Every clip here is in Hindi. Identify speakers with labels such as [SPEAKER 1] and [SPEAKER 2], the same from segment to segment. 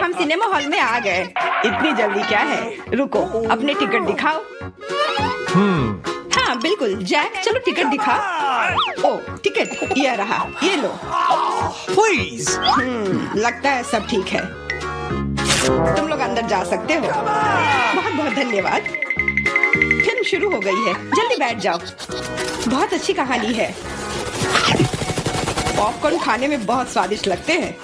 [SPEAKER 1] हम सिनेमा हॉल में आ गए। इतनी जल्दी क्या है, रुको अपने टिकट दिखाओ। हाँ बिल्कुल जैक, चलो टिकट दिखाओ। ओ टिकट ये रहा, ये लो।
[SPEAKER 2] Please.
[SPEAKER 1] लगता है सब ठीक है, तुम लोग अंदर जा सकते हो। बहुत बहुत धन्यवाद। फिल्म शुरू हो गई है, जल्दी बैठ जाओ। बहुत अच्छी कहानी है। पॉपकॉर्न खाने में बहुत स्वादिष्ट लगते हैं।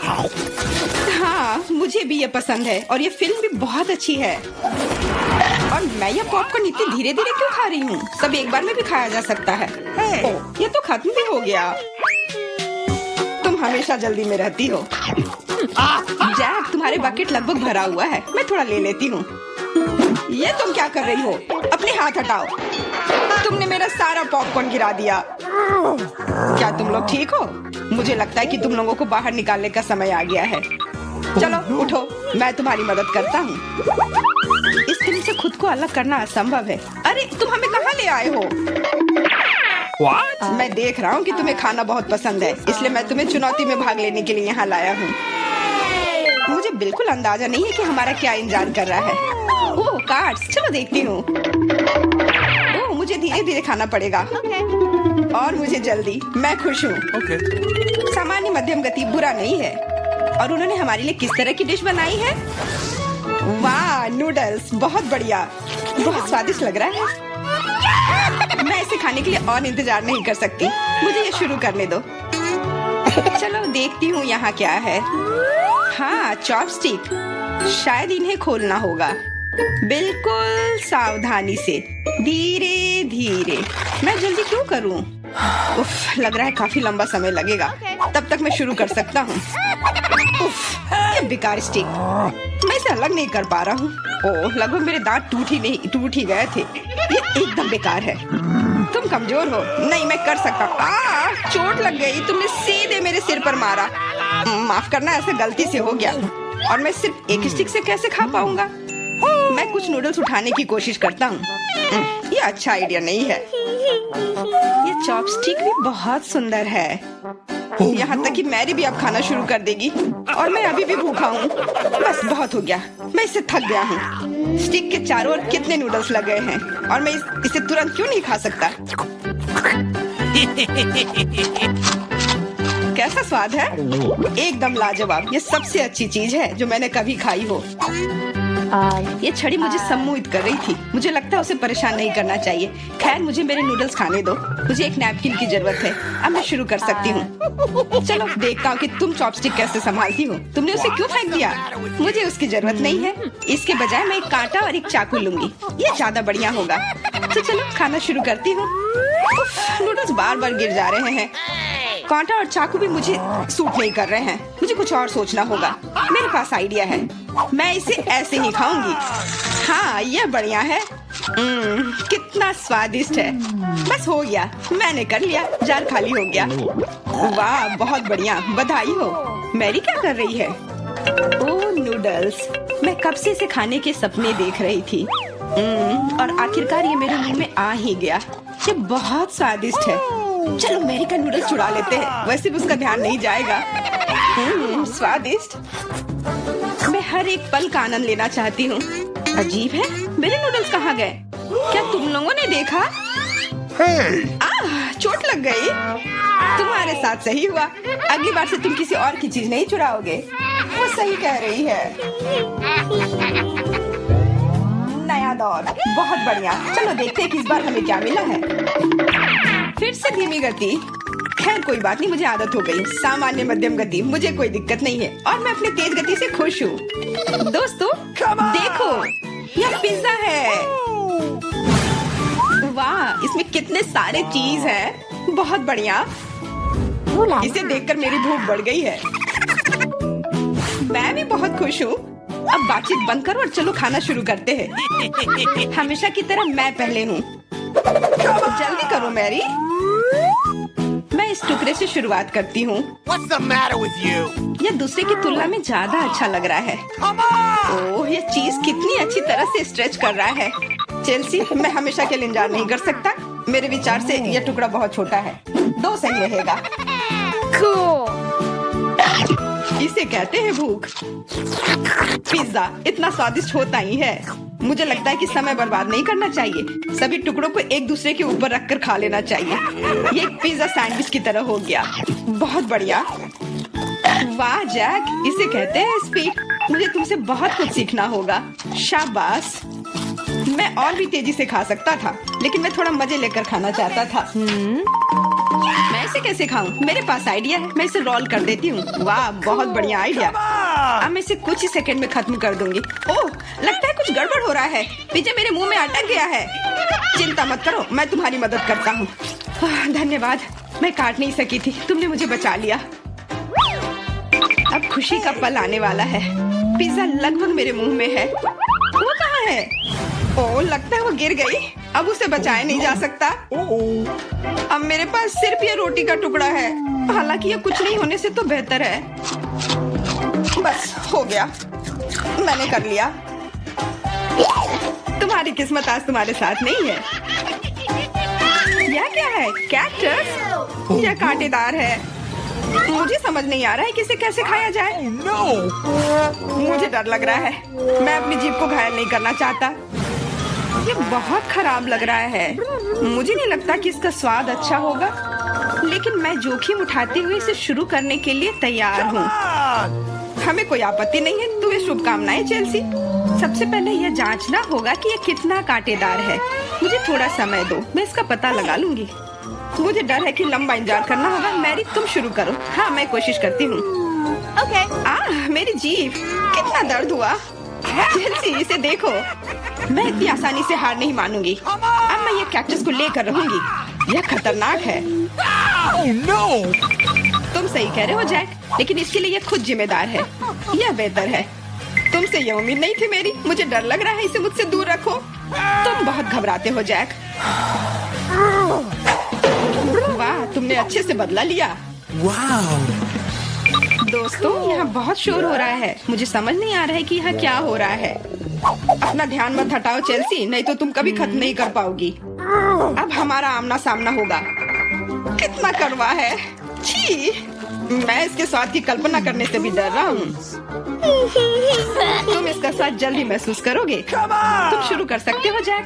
[SPEAKER 1] हाँ मुझे भी ये पसंद है और ये फिल्म भी बहुत अच्छी है। और मैं ये पॉपकॉर्न इतनी धीरे धीरे क्यों खा रही हूँ? सब एक बार में भी खाया जा सकता है। ओह, ये तो खत्म भी हो गया। तुम हमेशा जल्दी में रहती हो। जैक तुम्हारे बकेट लगभग भरा हुआ है, मैं थोड़ा ले लेती हूँ। ये तुम क्या कर रही हो? अपने हाथ हटाओ, तुमने मेरा सारा पॉपकॉर्न गिरा दिया। क्या तुम लोग ठीक हो? मुझे लगता है कि तुम लोगों को बाहर निकालने का समय आ गया है। चलो उठो, मैं तुम्हारी मदद करता हूँ। इस फिल्म से खुद को अलग करना असंभव है। अरे तुम हमें कहाँ ले आए हो?
[SPEAKER 2] What?
[SPEAKER 1] मैं देख रहा हूँ कि तुम्हें खाना बहुत पसंद है, इसलिए मैं तुम्हें चुनौती में भाग लेने के लिए यहाँ लाया हूँ। मुझे बिल्कुल अंदाजा नहीं है कि हमारा क्या इंतजार कर रहा है। ओह कार्ड्स, चलो देखती हूँ। ओह मुझे धीरे धीरे खाना पड़ेगा और मुझे जल्दी। मैं खुश हूँ।
[SPEAKER 2] Okay.
[SPEAKER 1] सामान्य मध्यम गति बुरा नहीं है। और उन्होंने हमारे लिए किस तरह की डिश बनाई है? वाह नूडल्स, बहुत बढ़िया, बहुत स्वादिष्ट लग रहा है। मैं इसे खाने के लिए और इंतजार नहीं कर सकती। मुझे ये शुरू करने दो। चलो देखती हूँ यहाँ क्या है। हाँ चॉपस्टिक, शायद इन्हें खोलना होगा। बिल्कुल सावधानी से, धीरे धीरे। मैं जल्दी क्यों करूँ? उफ, लग रहा है काफी लंबा समय लगेगा। तब तक मैं शुरू कर सकता हूँ। उफ, ये बेकार स्टिक, मैं इसे अलग नहीं कर पा रहा हूँ। ओह, लगभग मेरे दांत टूट ही गए थे। ये एकदम बेकार है। तुम कमजोर हो। नहीं मैं कर सकता हूँ। चोट लग गई, तुमने सीधे मेरे सिर पर मारा। माफ करना, ऐसे गलती से हो गया। और मैं सिर्फ एक स्टिक से कैसे खा पाऊंगा? मैं कुछ नूडल्स उठाने की कोशिश करता हूँ। ये अच्छा आइडिया नहीं है। ये चॉपस्टिक भी बहुत सुंदर है। यहाँ तक कि मैरी भी अब खाना शुरू कर देगी और मैं अभी भी भूखा हूँ। बस बहुत हो गया, मैं इससे थक गया हूँ। स्टिक के चारों ओर कितने नूडल्स लग गए हैं और मैं इसे तुरंत क्यों नहीं खा सकता? कैसा स्वाद है? एकदम लाजवाब। ये सबसे अच्छी चीज है जो मैंने कभी खाई हो। ये छड़ी मुझे सम्मोहित कर रही थी। मुझे लगता है उसे परेशान नहीं करना चाहिए। खैर मुझे मेरे नूडल्स खाने दो। मुझे एक नैपकिन की जरूरत है। अब मैं शुरू कर सकती हूँ। चलो देखता हूँ कि तुम चॉपस्टिक कैसे संभालती हो। तुमने उसे क्यों फेंक दिया? मुझे उसकी जरूरत नहीं है। इसके बजाय मैं एक कांटा और एक चाकू लूंगी, ये ज्यादा बढ़िया होगा। तो चलो खाना शुरू करती हूँ। नूडल्स बार बार गिर जा रहे हैं। कांटा और चाकू भी मुझे सूट नहीं कर रहे हैं। मुझे कुछ और सोचना होगा। मेरे पास आइडिया है। मैं इसे ऐसे ही खाऊंगी। हाँ ये बढ़िया है। कितना स्वादिष्ट है। बस हो गया, मैंने कर लिया। जार खाली हो गया। वाह बहुत बढ़िया, बधाई हो। मैरी क्या कर रही है? ओह नूडल्स, मैं कब से इसे खाने के सपने देख रही थी। और आखिरकार ये मेरे मुंह में आ ही गया। ये बहुत स्वादिष्ट है। चलो मैरी का नूडल्स चुरा लेते हैं, वैसे भी उसका ध्यान नहीं जाएगा। स्वादिष्ट। मैं हर एक पल का आनंद लेना चाहती हूँ। अजीब है, मेरे नूडल्स कहाँ गए? क्या तुम लोगों ने देखा? चोट लग गई। तुम्हारे साथ सही हुआ। अगली बार से तुम किसी और की चीज नहीं चुराओगे। वो सही कह रही है। नया दौर, बहुत बढ़िया। चलो देखते हैं कि इस बार हमें क्या मिला है। फिर से धीमी गति। खैर कोई बात नहीं, मुझे आदत हो गई। सामान्य मध्यम गति, मुझे कोई दिक्कत नहीं है और मैं अपनी तेज गति से खुश हूँ। दोस्तों देखो, यह पिज्जा है। वाह, इसमें कितने सारे चीज हैं। बहुत बढ़िया। इसे देखकर मेरी भूख बढ़ गई है। मैं भी बहुत खुश हूँ। अब बातचीत बंद करो और चलो खाना शुरू करते हैं। हमेशा की तरह मैं पहले हूँ। जल्दी करो मैरी। मैं इस टुकड़े से शुरुआत करती हूँ।
[SPEAKER 2] What's the matter with you?
[SPEAKER 1] यह दूसरे की तुलना में ज्यादा अच्छा लग रहा है।
[SPEAKER 2] Come on!
[SPEAKER 1] ओह, यह चीज कितनी अच्छी तरह से स्ट्रेच कर रहा है। चेल्सी, मैं हमेशा के लिए इंतजार नहीं कर सकता। मेरे विचार से यह टुकड़ा बहुत छोटा है। 2 सही रहेगा।
[SPEAKER 3] Cool.
[SPEAKER 1] इसे कहते हैं भूख। पिज्जा इतना स्वादिष्ट होता ही है। मुझे लगता है कि समय बर्बाद नहीं करना चाहिए, सभी टुकड़ों को एक दूसरे के ऊपर रखकर खा लेना चाहिए। ये एक पिज्जा सैंडविच की तरह हो गया। बहुत बढ़िया। वाह जैक, इसे कहते हैं स्पीड। मुझे तुमसे बहुत कुछ सीखना होगा। शाबाश। मैं और भी तेजी से खा सकता था, लेकिन मैं थोड़ा मजे लेकर खाना चाहता था। मैं इसे कैसे खाऊं? मेरे पास आइडिया है, मैं इसे रोल कर देती हूँ। वाह, बहुत बढ़िया आइडिया। अब मैं इसे कुछ ही सेकंड में खत्म कर दूंगी। ओह, लगता है कुछ गड़बड़ हो रहा है। पिज्जा मेरे मुंह में अटक गया है। चिंता मत करो, मैं तुम्हारी मदद करता हूँ। धन्यवाद, मैं काट नहीं सकी थी, तुमने मुझे बचा लिया। अब खुशी का पल आने वाला है। पिज्जा लगभग मेरे मुंह में है। वो कहाँ है? ओह, लगता है वो गिर गई। अब उसे बचाया नहीं जा सकता। अब मेरे पास सिर्फ ये रोटी का टुकड़ा है। हालांकि ये कुछ नहीं होने से तो बेहतर है। बस हो गया, मैंने कर लिया। तुम्हारी किस्मत आज तुम्हारे साथ नहीं है। यह क्या है? कैक्टस? यह कांटेदार है। मुझे समझ नहीं आ रहा है कि इसे कैसे खाया जाए। मुझे डर लग रहा है। मैं अपनी जीभ को घायल नहीं करना चाहता। ये बहुत खराब लग रहा है। मुझे नहीं लगता कि इसका स्वाद अच्छा होगा, लेकिन मैं जोखिम उठाते हुए इसे शुरू करने के लिए तैयार हूँ। हमें कोई आपत्ति नहीं है। तुम्हें शुभकामनाएं चेल्सी। सबसे पहले यह जांचना होगा कि यह कितना कांटेदार है। मुझे थोड़ा समय दो, मैं इसका पता लगा लूंगी। मुझे डर है कि लंबा इंतजार करना होगा। मैरी, तुम शुरू करो। हाँ, मैं कोशिश करती हूँ। ओके। मेरी जीभ, कितना दर्द हुआ। चेल्सी, इसे देखो। मैं इतनी आसानी से हार नहीं मानूंगी। अब मैं ये कैक्टस को लेकर रहूंगी। यह खतरनाक है। तुम सही कह रहे हो जैक, लेकिन इसके लिए यह खुद जिम्मेदार है। यह बेहतर है। तुमसे यह उम्मीद नहीं थी मेरी। मुझे डर लग रहा है, इसे मुझसे दूर रखो। तुम बहुत घबराते हो जैक। वाह, तुमने अच्छे से बदला लिया। दोस्तों, यहाँ बहुत शोर हो रहा है। मुझे समझ नहीं आ रहा है कि यहाँ क्या हो रहा है। अपना ध्यान मत हटाओ चेल्सी, नहीं तो तुम कभी खत्म नहीं कर पाओगी। अब हमारा आमना सामना होगा। कितना कड़वा है। छी, मैं इसके स्वाद की कल्पना करने से भी डर रहा हूँ। तुम इसका स्वाद जल्दी महसूस करोगे। तुम शुरू कर सकते हो जैक।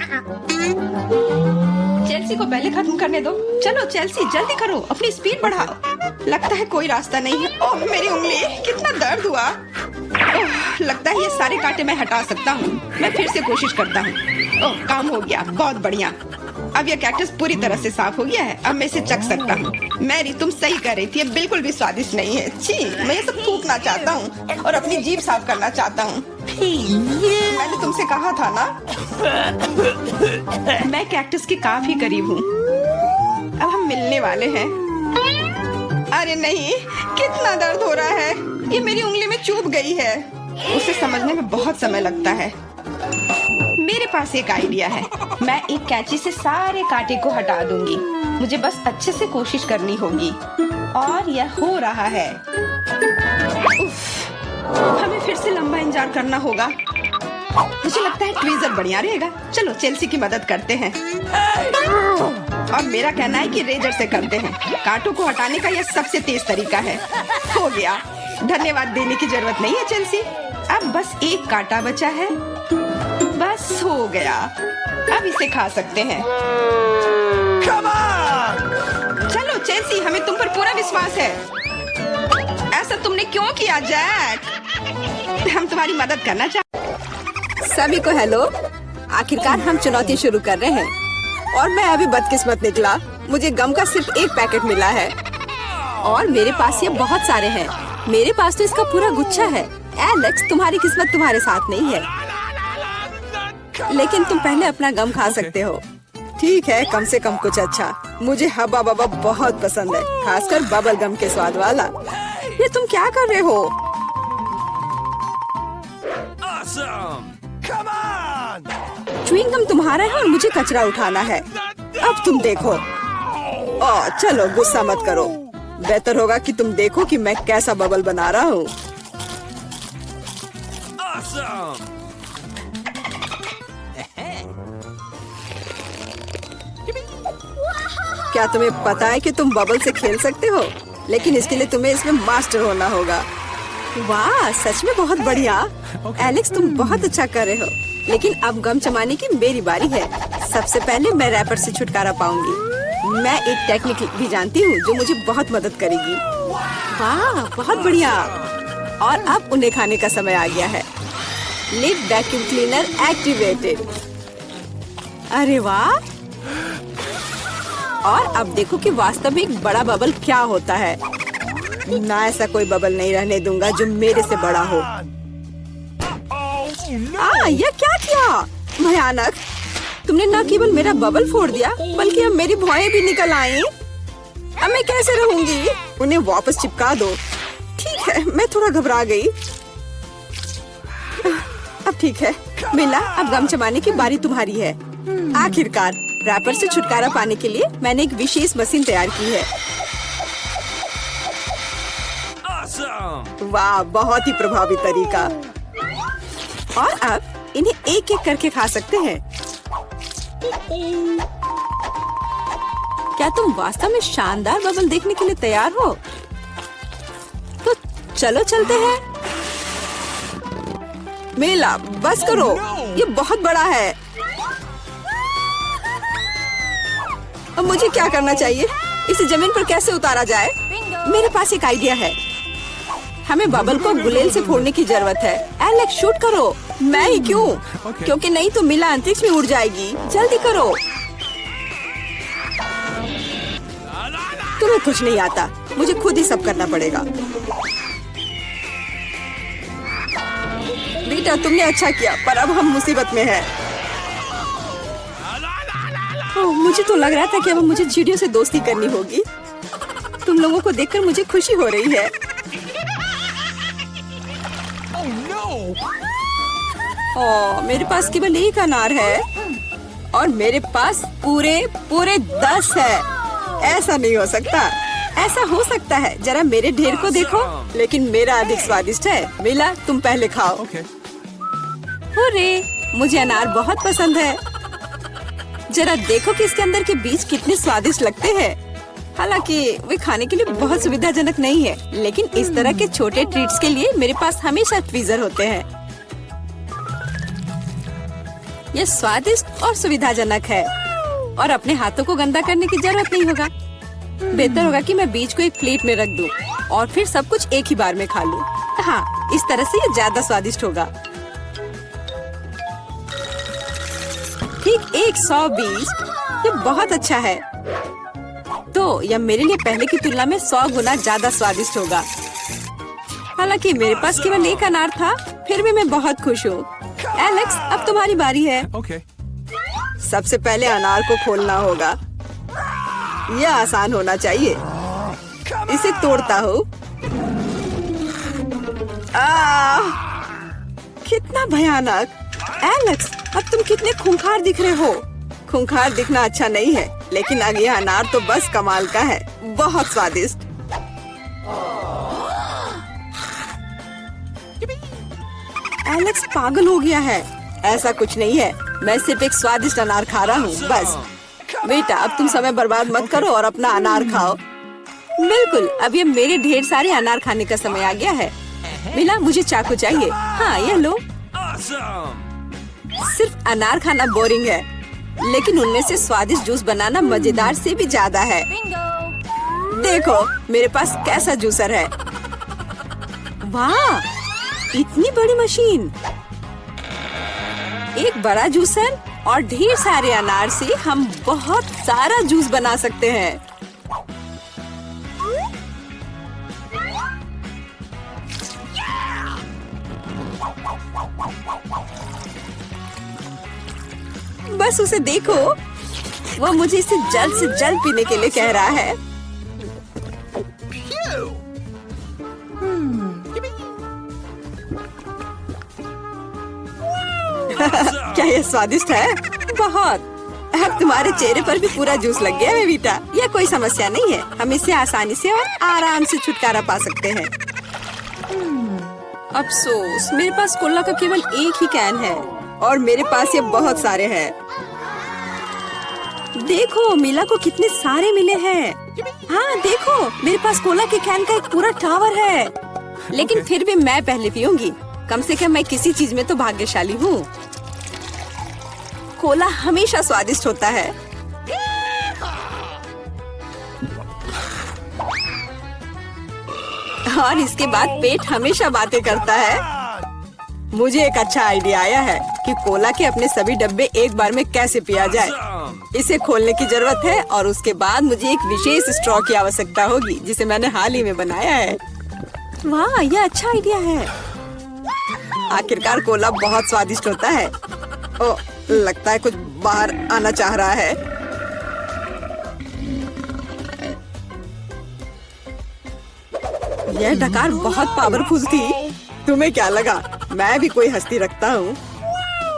[SPEAKER 1] चेल्सी को पहले खत्म करने दो। चलो चेल्सी, जल्दी करो, अपनी स्पीड बढ़ाओ। लगता है कोई रास्ता नहीं है। ओह, मेरी उंगली, कितना दर्द हुआ। ओह, लगता है ये सारे कांटे मैं हटा सकता हूँ। मैं फिर से कोशिश करता हूँ। ओह, काम हो गया, बहुत बढ़िया। अब यह कैक्टस पूरी तरह से साफ हो गया है। अब मैं इसे चख सकता हूँ। मैरी, तुम सही कह रही थी, ये बिल्कुल भी स्वादिष्ट नहीं है। छी, मैं ये सब थूकना चाहता हूँ और अपनी जीभ साफ करना चाहता हूँ। मैंने तुमसे कहा था ना। मैं कैक्टस के काफी करीब हूँ। अब हम मिलने वाले हैं। अरे नहीं, कितना दर्द हो रहा है। ये मेरी उंगली में चुभ गई है। उसे समझने में बहुत समय लगता है। मेरे पास एक आइडिया है। मैं एक कैंची से सारे कांटे को हटा दूंगी। मुझे बस अच्छे से कोशिश करनी होगी। और यह हो रहा है। उफ, हमें फिर से लंबा इंतजार करना होगा। मुझे लगता है ट्वीजर बढ़िया रहेगा। चलो चेल्सी की मदद करते हैं। और मेरा कहना है कि रेजर से करते हैं। कांटों को हटाने का यह सबसे तेज तरीका है। हो गया। धन्यवाद देने की जरूरत नहीं है चेल्सी। अब बस एक कांटा बचा है। बस हो गया। अब इसे खा सकते हैं। चलो चेल्सी, हमें तुम पर पूरा विश्वास है। ऐसा तुमने क्यों किया जैक? हम तुम्हारी मदद करना चाहते।
[SPEAKER 3] सभी को हेलो। आखिरकार हम चुनौती शुरू कर रहे हैं और मैं अभी बदकिस्मत निकला। मुझे गम का सिर्फ एक पैकेट मिला है और मेरे पास ये बहुत सारे हैं। मेरे पास तो इसका पूरा गुच्छा है। एलेक्स, तुम्हारी किस्मत तुम्हारे साथ नहीं है, लेकिन तुम पहले अपना गम खा सकते हो। ठीक है, कम से कम कुछ अच्छा। मुझे हब्बा बब्बा बहुत पसंद है, खासकर बबल गम के स्वाद वाला। ये तुम क्या कर रहे हो? च्युइंग गम तुम्हारा है और मुझे कचरा उठाना है। अब तुम देखो। चलो गुस्सा मत करो। बेहतर होगा कि तुम देखो कि मैं कैसा बबल बना रहा हूँ। क्या तुम्हें पता है कि तुम बबल से खेल सकते हो? लेकिन इसके लिए तुम्हें इसमें मास्टर होना होगा। वाह, सच में बहुत बढ़िया। एलेक्स, तुम बहुत अच्छा कर रहे हो, लेकिन अब गम चबाने की मेरी बारी है। सबसे पहले मैं रैपर से छुटकारा पाऊंगी। मैं एक टेक्निक भी जानती हूँ जो मुझे बहुत मदद करेगी। वाह, बहुत बढ़िया। और अब उन्हें खाने का समय आ गया है। Lid vacuum cleaner activated. अरे वाह। और अब देखो कि वास्तव में एक बड़ा बबल क्या होता है। ना, ऐसा कोई बबल नहीं रहने दूंगा जो मेरे से बड़ा हो। यह क्या किया? भयानक। तुमने न केवल मेरा बबल फोड़ दिया, बल्कि अब मेरी भौएं भी निकल आई। अब मैं कैसे रहूंगी? उन्हें वापस चिपका दो। ठीक है, मैं थोड़ा घबरा गई। अब ठीक है मिला, अब गम चबाने की बारी तुम्हारी है। आखिरकार रैपर से छुटकारा पाने के लिए मैंने एक विशेष मशीन तैयार की है। वाह, बहुत ही प्रभावी तरीका। और अब इन्हें एक एक करके खा सकते हैं। क्या तुम वास्तव में शानदार बबल देखने के लिए तैयार हो? तो चलो चलते हैं। मेला, बस करो, ये बहुत बड़ा है। अब मुझे क्या करना चाहिए? इसे जमीन पर कैसे उतारा जाए? मेरे पास एक आइडिया है। हमें बबल को गुलेल से फोड़ने की जरूरत है। एलेक्स, शूट करो। मैं ही क्यों? क्योंकि नहीं तो मिला अंतरिक्ष में उड़ जाएगी। जल्दी करो। तुम्हें कुछ नहीं आता, मुझे खुद ही सब करना पड़ेगा। बेटा, तुमने अच्छा किया, पर अब हम मुसीबत में हैं। मुझे तो लग रहा था कि अब मुझे चिड़ियों से दोस्ती करनी होगी। तुम लोगों को देखकर मुझे खुशी हो रही है। मेरे पास केवल एक अनार है और मेरे पास पूरे 10 है। ऐसा नहीं हो सकता। ऐसा हो सकता है, जरा मेरे ढेर को देखो, लेकिन मेरा अधिक स्वादिष्ट है। मिला, तुम पहले खाओ। अरे, मुझे अनार बहुत पसंद है। जरा देखो कि इसके अंदर के बीज कितने स्वादिष्ट लगते हैं। हालांकि वे खाने के लिए बहुत सुविधाजनक नहीं है, लेकिन इस तरह के छोटे ट्रीट्स के लिए मेरे पास हमेशा ट्वीजर होते हैं। यह स्वादिष्ट और सुविधाजनक है और अपने हाथों को गंदा करने की जरूरत नहीं होगा। बेहतर होगा कि मैं बीज को एक प्लेट में रख दूं और फिर सब कुछ एक ही बार में खा लूं। हाँ, इस तरह से ये ज्यादा स्वादिष्ट होगा। ठीक 100 बीज, ये बहुत अच्छा है। तो यह मेरे लिए पहले की तुलना में 100 गुना ज्यादा स्वादिष्ट होगा। हालांकि मेरे पास केवल एक अनार था, फिर भी मैं बहुत खुश हूँ। एलेक्स, अब तुम्हारी बारी है। सबसे पहले अनार को खोलना होगा। यह आसान होना चाहिए। इसे तोड़ता हूँ। कितना भयानक। एलेक्स, अब तुम कितने खूंखार दिख रहे हो। खूंखार दिखना अच्छा नहीं है, लेकिन अब यह अनार तो बस कमाल का है। बहुत स्वादिष्ट। एलेक्स पागल हो गया है। ऐसा कुछ नहीं है, मैं सिर्फ एक स्वादिष्ट अनार खा रहा हूँ, बस। बेटा, अब तुम समय बर्बाद मत करो और अपना अनार खाओ। बिल्कुल, अब ये मेरे ढेर सारे अनार खाने का समय आ गया है। मिला, मुझे चाकू चाहिए। हाँ, यह लो। सिर्फ अनार खाना बोरिंग है, लेकिन उनमें से स्वादिष्ट जूस बनाना मजेदार से भी ज्यादा है। देखो मेरे पास कैसा जूसर है। वाह, इतनी बड़ी मशीन। एक बड़ा जूसर और ढेर सारे अनार से हम बहुत सारा जूस बना सकते हैं। बस उसे देखो, वो मुझे इसे जल्द से जल्द पीने के लिए कह रहा है। क्या ये स्वादिष्ट है? बहुत। अब तुम्हारे चेहरे पर भी पूरा जूस लग गया है बेटा। यह कोई समस्या नहीं है, हम इससे आसानी से और आराम से छुटकारा पा सकते हैं। अफसोस, मेरे पास कोला का केवल एक ही कैन है और मेरे पास ये बहुत सारे हैं। देखो मिला को कितने सारे मिले हैं। हाँ देखो, मेरे पास कोला के कैन का एक पूरा टावर है। लेकिन फिर भी मैं पहले पीऊंगी। कम से कम मैं किसी चीज में तो भाग्यशाली हूँ। कोला हमेशा स्वादिष्ट होता है। और इसके बाद पेट हमेशा बातें करता है। मुझे एक अच्छा आइडिया आया है कि कोला के अपने सभी डब्बे एक बार में कैसे पिया जाए। इसे खोलने की जरूरत है और उसके बाद मुझे एक विशेष स्ट्रॉ की आवश्यकता होगी जिसे मैंने हाल ही में बनाया है। वाह, यह अच्छा आइडिया है। आखिरकार कोला बहुत स्वादिष्ट होता है। ओ, लगता है कुछ बाहर आना चाह रहा है। यह डकार बहुत पावरफुल थी। तुम्हें क्या लगा? मैं भी कोई हस्ती रखता हूँ।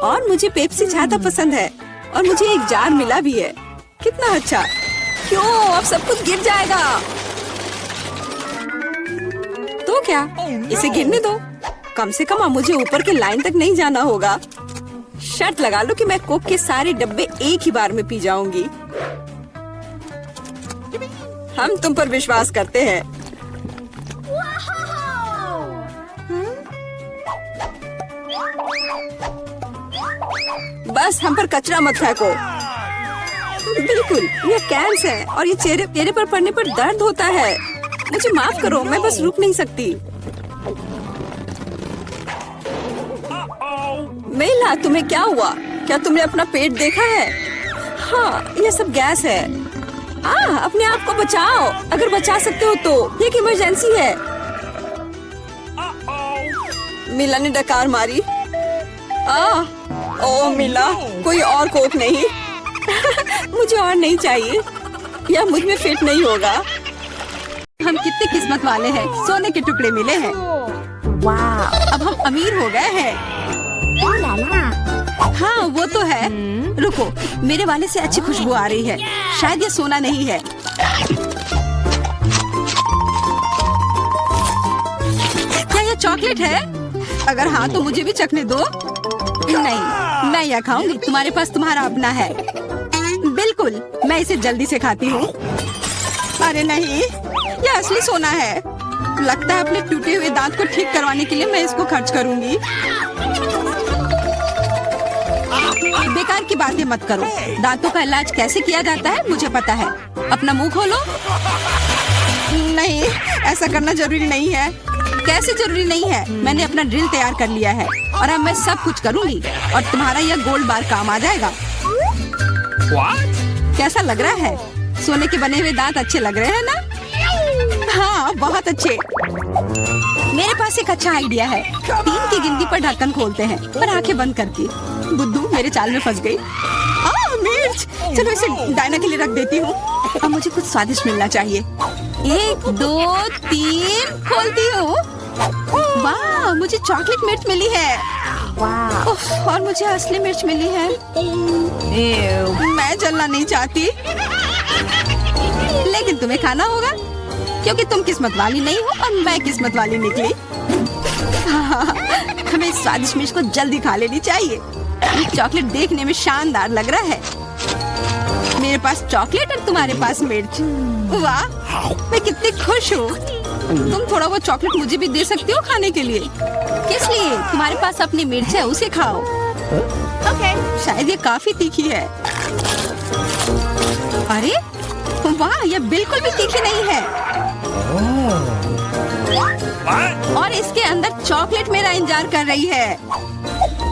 [SPEAKER 3] और मुझे पेप्सी ज्यादा पसंद है और मुझे एक जार मिला भी है। कितना अच्छा। क्यों, अब सब कुछ गिर जाएगा। तो क्या, इसे गिरने दो। कम से कम अब मुझे ऊपर के लाइन तक नहीं जाना होगा। शर्त लगा लो कि मैं कोक के सारे डब्बे एक ही बार में पी जाऊंगी। हम तुम पर विश्वास करते हैं। बस हम पर कचरा मत फेंको। बिल्कुल, ये कैंस है और ये चेहरे पर पड़ने पर दर्द होता है। मुझे माफ करो, मैं बस रुक नहीं सकती। मेला, तुम्हें क्या हुआ? क्या तुमने अपना पेट देखा है? हाँ, ये सब गैस है। अपने आप को बचाओ, अगर बचा सकते हो तो। ये एक इमरजेंसी है। मिला ने डकार मारी। ओ मिला, कोई और कोक नहीं। मुझे और नहीं चाहिए, यह मुझ में फिट नहीं होगा। हम कितने किस्मत वाले हैं, सोने के टुकड़े मिले हैं। वाह, अब हम अमीर हो गए हैं। हाँ, वो तो है। रुको, मेरे वाले से अच्छी खुशबू आ रही है। शायद ये सोना नहीं है। क्या ये चॉकलेट है? अगर हाँ तो मुझे भी चखने दो। नहीं, मैं यह खाऊंगी। तुम्हारे पास तुम्हारा अपना है। बिल्कुल, मैं इसे जल्दी से खाती हूँ। अरे नहीं, यह असली सोना है। लगता है अपने टूटे हुए दांत को ठीक करवाने के लिए मैं इसको खर्च करूंगी। बेकार की बातें मत करो। दांतों का इलाज कैसे किया जाता है मुझे पता है। अपना मुंह खोलो। नहीं, ऐसा करना जरूरी नहीं है। कैसे जरूरी नहीं है? मैंने अपना ड्रिल तैयार कर लिया है और अब मैं सब कुछ करूंगी और तुम्हारा यह गोल्ड बार काम आ जाएगा। कैसा लग रहा है? सोने के बने हुए दांत अच्छे लग रहे हैं ना? हाँ, बहुत अच्छे। मेरे पास एक अच्छा आइडिया है। 3 की गिनती पर ढक्कन खोलते हैं, पर आंखें बंद करके। बुद्धू मेरे चाल में फंस गई। मिर्च, चलो इसे डायना के लिए रख देती हूँ। अब मुझे कुछ स्वादिष्ट मिलना चाहिए। 1 2 3 खोलती हूँ। वाह, मुझे चॉकलेट मिर्च मिली है। और मुझे असली मिर्च मिली है। मैं जलना नहीं चाहती, लेकिन तुम्हें खाना होगा क्योंकि तुम किस्मत वाली नहीं हो और मैं किस्मत वाली निकली। हमें इस स्वादिष्ट मिर्च को जल्दी खा लेनी चाहिए। ये चॉकलेट देखने में शानदार लग रहा है। मेरे पास चॉकलेट और तुम्हारे पास मिर्च। वाह, मैं कितनी खुश हूँ। तुम थोड़ा वो चॉकलेट मुझे भी दे सकती हो खाने के लिए। किस लिए? तुम्हारे पास अपनी मिर्च है, उसे खाओ। शायद ये काफी तीखी है। अरे वाह, यह बिल्कुल भी तीखी नहीं है। और इसके अंदर चॉकलेट मेरा इंतजार कर रही है।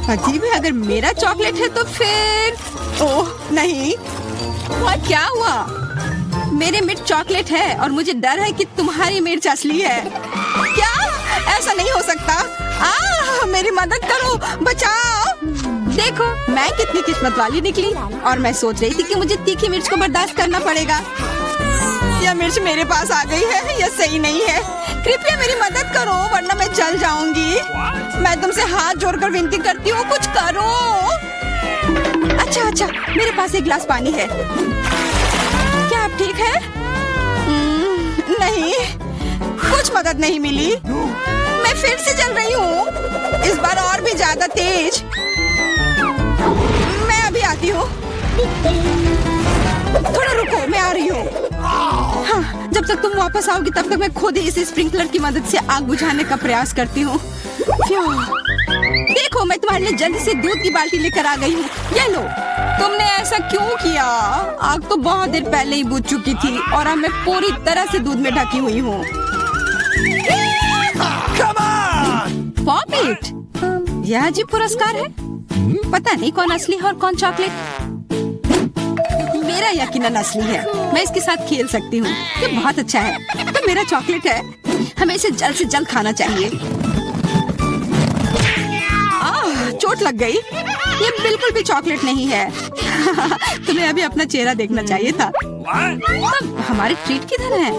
[SPEAKER 3] अजीब है, अगर मेरा चॉकलेट है तो फिर ओह नहीं। क्या हुआ? मेरे मिर्च चॉकलेट है और मुझे डर है कि तुम्हारी मिर्च असली है। क्या? ऐसा नहीं हो सकता। मेरी मदद करो, बचाओ। देखो, मैं कितनी किस्मत वाली निकली। और मैं सोच रही थी कि मुझे तीखी मिर्च को बर्दाश्त करना पड़ेगा। यह मिर्च मेरे पास आ गई है। यह सही नहीं है। कृपया मेरी मदद करो वरना मैं जल जाऊंगी। मैं तुमसे हाथ जोड़कर विनती करती हूँ, कुछ करो। अच्छा, मेरे पास एक गिलास पानी है। क्या आप ठीक है? नहीं, कुछ मदद नहीं मिली। मैं फिर से जल रही हूँ, इस बार और भी ज्यादा तेज। मैं अभी आती हूँ। थोड़ा रुको, मैं आ रही हूँ। हाँ, जब तक तुम वापस आओगी तब तक मैं खुद ही इस स्प्रिंकलर की मदद से आग बुझाने का प्रयास करती हूँ। देखो मैं तुम्हारे लिए जल्दी से दूध की बाल्टी लेकर आ गई हूँ। ये लो। तुमने ऐसा क्यों किया? आग तो बहुत देर पहले ही बुझ चुकी थी और अब मैं पूरी तरह से दूध में ढकी हुई हूँ।
[SPEAKER 2] Come on!
[SPEAKER 3] पॉपिट, यह अजीब पुरस्कार है। पता नहीं कौन असली है और कौन चॉकलेट। मेरा यकीनन असली है। मैं इसके साथ खेल सकती हूँ। ये बहुत अच्छा है। तो मेरा चॉकलेट है। हमें इसे जल्द से जल्द खाना चाहिए। चोट लग गई। ये बिल्कुल भी चॉकलेट नहीं है। तुम्हें अभी अपना चेहरा देखना चाहिए था। तब हमारे ट्रीट किधर है?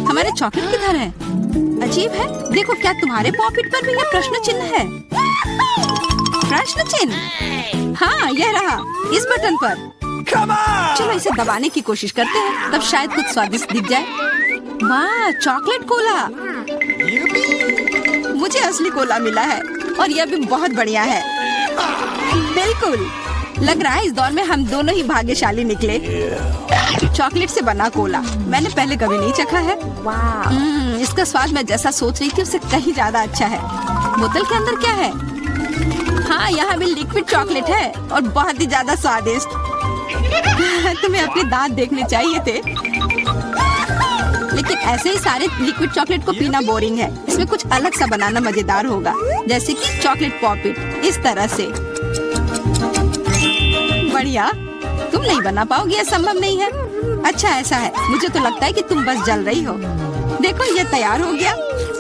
[SPEAKER 3] हमारे चॉकलेट किधर है? अजीब है। देखो क्या तुम्हारे पॉकेट पर भी यह प्रश्न चिन्ह है? प्रश्न चिन्ह? हाँ, यह रहा इस बटन पर। चलो इसे दबाने की कोशिश करते हैं, तब शायद कुछ स्वादिष्ट दिख जाए। वाह, चॉकलेट कोला। मुझे असली कोला मिला है और यह भी बहुत बढ़िया है। बिल्कुल, लग रहा है इस दौर में हम दोनों ही भाग्यशाली निकले। चॉकलेट से बना कोला मैंने पहले कभी नहीं चखा है। इसका स्वाद मैं जैसा सोच रही थी उससे कहीं ज्यादा अच्छा है। बोतल के अंदर क्या है? हाँ, यहाँ भी लिक्विड चॉकलेट है और बहुत ही ज्यादा स्वादिष्ट। तुम्हें अपने दांत देखने चाहिए थे। लेकिन ऐसे ही सारे लिक्विड चॉकलेट को पीना बोरिंग है। इसमें कुछ अलग सा बनाना मजेदार होगा, जैसे कि चॉकलेट पॉपिट इस तरह से। बढ़िया। तुम नहीं बना पाओगे, यह संभव नहीं है। अच्छा ऐसा है, मुझे तो लगता है कि तुम बस जल रही हो। देखो ये तैयार हो गया।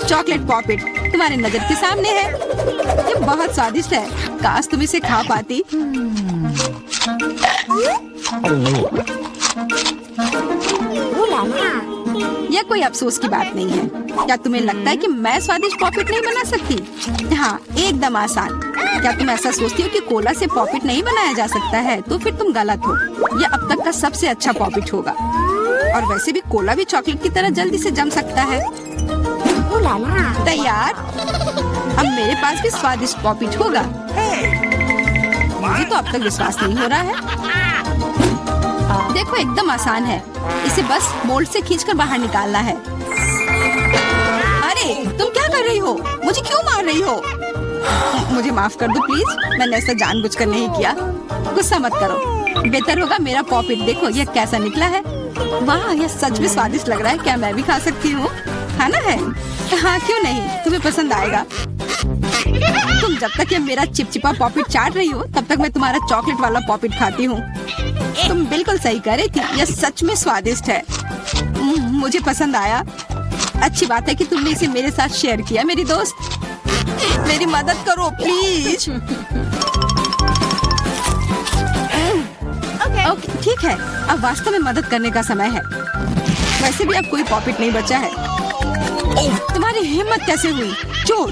[SPEAKER 3] चॉकलेट पॉपिट तुम्हारे नजर के सामने है। ये बहुत स्वादिष्ट है। काश तुम इसे खा पाती। यह कोई अफसोस की बात नहीं है। क्या तुम्हें लगता है कि मैं स्वादिष्ट पॉपिट नहीं बना सकती? हाँ, एकदम आसान। क्या तुम ऐसा सोचती हो कि कोला से पॉपिट नहीं बनाया जा सकता है? तो फिर तुम गलत हो। यह अब तक का सबसे अच्छा पॉपिट होगा। और वैसे भी कोला भी चॉकलेट की तरह जल्दी से जम सकता है। तैयार? अब मेरे पास भी स्वादिष्ट पॉपिट होगा। मुझे तो अब तक विश्वास नहीं हो रहा है। देखो एकदम आसान है। इसे बस मोल्ड से खींचकर बाहर निकालना है। अरे तुम क्या कर रही हो? मुझे क्यों मार रही हो? मुझे माफ कर दो प्लीज। मैंने ऐसा जानबूझकर नहीं किया। गुस्सा मत करो। बेहतर होगा मेरा पॉपिट देखो यह कैसा निकला है। वाह, यह सच में स्वादिष्ट लग रहा है। क्या मैं भी खा सकती हूँ? खाना है? हाँ, क्यों नहीं, तुम्हें पसंद आएगा। तुम जब तक ये मेरा चिपचिपा पॉपिट चाट रही हो तब तक मैं तुम्हारा चॉकलेट वाला पॉपिट खाती हूँ। तुम बिल्कुल सही कह रही थी। यह सच में स्वादिष्ट है। मुझे पसंद आया। अच्छी बात है कि तुमने इसे मेरे साथ शेयर किया। मेरी दोस्त, मेरी मदद करो प्लीज। ओके, ठीक है। अब वास्तव में मदद करने का समय है। वैसे भी अब कोई पॉपिट नहीं बचा है। तुम्हारी हिम्मत कैसे हुई? चोर!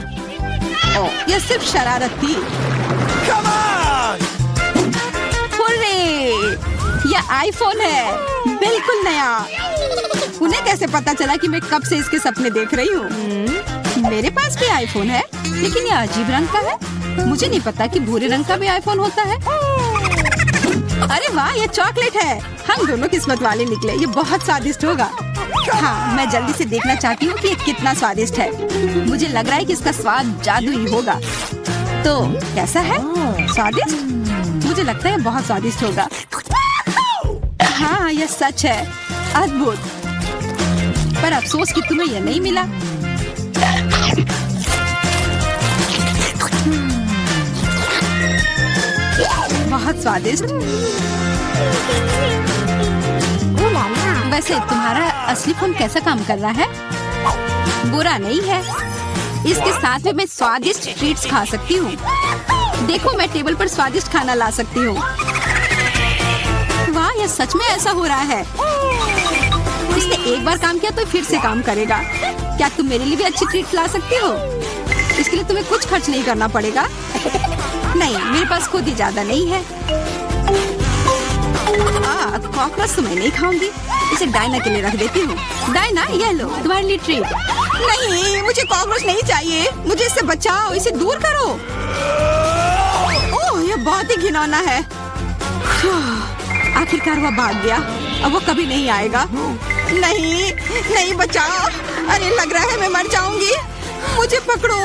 [SPEAKER 3] यह सिर्फ शरारत थी। यह आईफोन है, बिल्कुल नया। उन्हें कैसे पता चला कि मैं कब से इसके सपने देख रही हूँ? मेरे पास भी आईफोन है, लेकिन यह अजीब रंग का है। मुझे नहीं पता कि भूरे रंग का भी आईफोन होता है। अरे वाह, ये चॉकलेट है। हम दोनों किस्मत वाले निकले। ये बहुत स्वादिष्ट होगा। हाँ, मैं जल्दी से देखना चाहती हूँ कि ये कितना स्वादिष्ट है। मुझे लग रहा है कि इसका स्वाद जादुई होगा। तो कैसा है? स्वादिष्ट? मुझे लगता है बहुत स्वादिष्ट होगा। हाँ, यह सच है। अद्भुत। पर अफसोस कि तुम्हें यह नहीं मिला। बहुत स्वादिष्ट। वैसे तुम्हारा असली फोन कैसा काम कर रहा है? बुरा नहीं है। इसके साथ में मैं स्वादिष्ट ट्रीट्स खा सकती हूँ। देखो मैं टेबल पर स्वादिष्ट खाना ला सकती हूँ। वाह, यह सच में ऐसा हो रहा है। इसने एक बार काम किया तो फिर से काम करेगा। क्या तुम मेरे लिए भी अच्छी ट्रीट ला सकती हो? इसके लिए तुम्हें कुछ खर्च नहीं करना पड़ेगा। नहीं, मेरे पास खुद ही ज्यादा नहीं है। कॉकरोच तो मैं नहीं खाऊंगी। इसे डायना के लिए रख देती हूँ। डायना, यह लो तुम्हारे लिए ट्रीट। नहीं, मुझे कॉकरोच नहीं चाहिए। मुझे इससे बचाओ, इसे दूर करो। ओह, यह बहुत ही घिनौना है। आखिरकार वह भाग गया। अब वो कभी नहीं आएगा। नहीं, नहीं बचाओ। अरे लग रहा है मैं मर जाऊंगी। मुझे पकड़ो।